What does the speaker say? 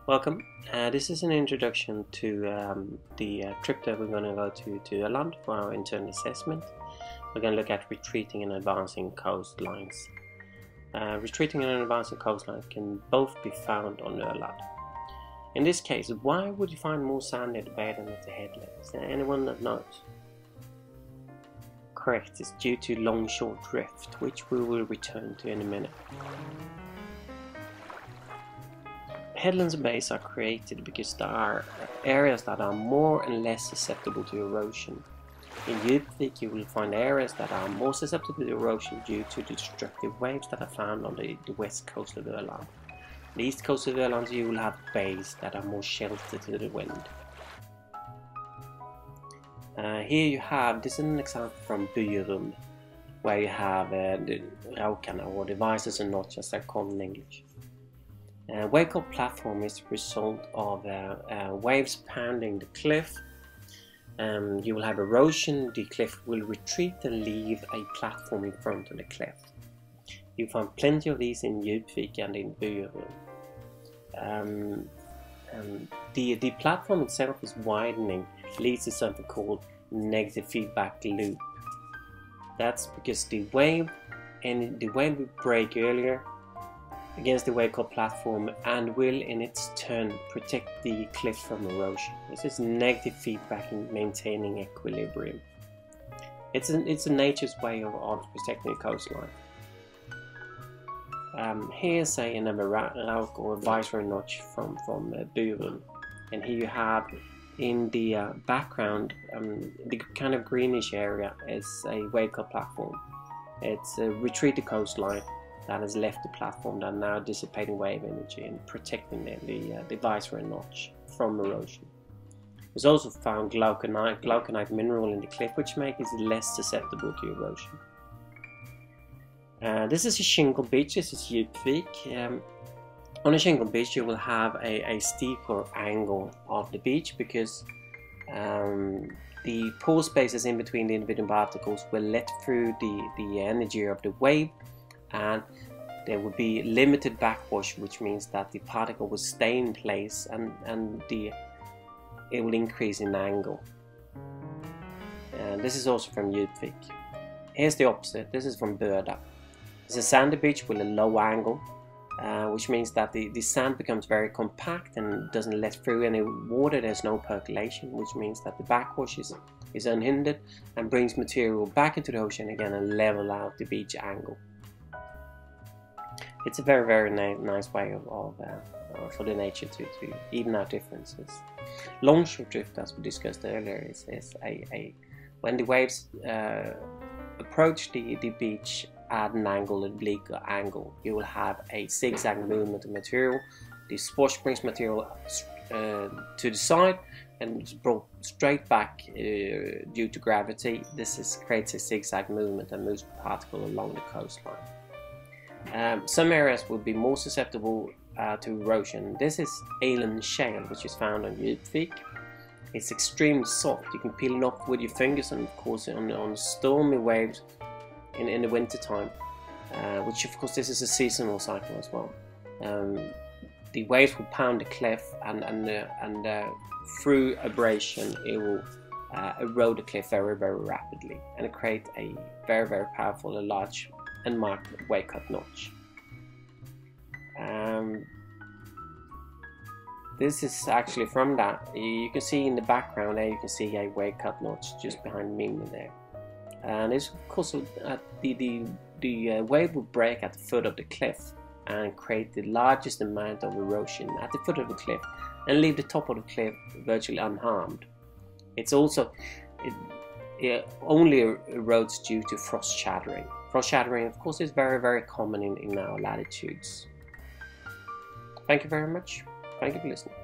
Welcome. This is an introduction to the trip that we're going to go to Öland for our internal assessment. We're going to look at retreating and advancing coastlines. Retreating and advancing coastlines can both be found on Öland. In this case, why would you find more sand at the bay than at the headland? Is there anyone that knows? Correct, it's due to longshore drift, which we will return to in a minute. Headlands and bays are created because there are areas that are more and less susceptible to erosion. In Djupvik you will find areas that are more susceptible to erosion due to the destructive waves that are found on the west coast of Öland. On the east coast of Öland you will have bays that are more sheltered to the wind. Here you have, this is an example from Byrum, where you have the Raukarna, or the vices and notches as they're called in English. Wake-up platform is the result of waves pounding the cliff. You will have erosion, the cliff will retreat and leave a platform in front of the cliff. You find plenty of these in Djupvik and in Byrum. The platform itself is widening, leads to something called negative feedback loop. That's because the wave will break earlier against the wake-up platform and will in its turn protect the cliff from erosion. This is negative feedback in maintaining equilibrium. It's a nature's way of protecting the coastline. Here's another rauk or viceroy notch from Byrum, and here you have in the background the kind of greenish area is a wake-up platform. It's a retreated coastline that has left the platform that are now dissipating wave energy and protecting the viceroy notch from erosion. There's also found glauconite mineral in the cliff, which makes it less susceptible to erosion. This is a shingle beach. This is Djupvik. On a shingle beach you will have a steeper angle of the beach because the pore spaces in between the individual particles will let through the energy of the wave, and there will be limited backwash, which means that the particle will stay in place and it will increase in angle. And this is also from Djupvik. Here's the opposite. This is from Böda. It's a sandy beach with a low angle, which means that the sand becomes very compact and doesn't let through any water. There's no percolation, which means that the backwash is unhindered and brings material back into the ocean again and level out the beach angle. It's a very nice way for the nature to even out differences. Longshore drift, as we discussed earlier, is when the waves approach the beach at an angle, an oblique angle, you will have a zigzag movement of material. The swash brings material to the side and is brought straight back due to gravity. This creates a zigzag movement and moves the particle along the coastline. Some areas will be more susceptible to erosion. This is Öland shale, which is found on Djupvik. It's extremely soft. You can peel it off with your fingers, and of course on stormy waves in the winter time, which of course this is a seasonal cycle as well. The waves will pound the cliff and through abrasion it will erode the cliff very rapidly and create a very powerful and large and marked wake-up notch. This is actually from that. You can see in the background there, you can see a wake-up notch just behind me there. And it's of course the wave will break at the foot of the cliff and create the largest amount of erosion at the foot of the cliff and leave the top of the cliff virtually unharmed. It's also it only erodes due to frost shattering. Frost shattering, of course, is very common in our latitudes. Thank you very much. Thank you for listening.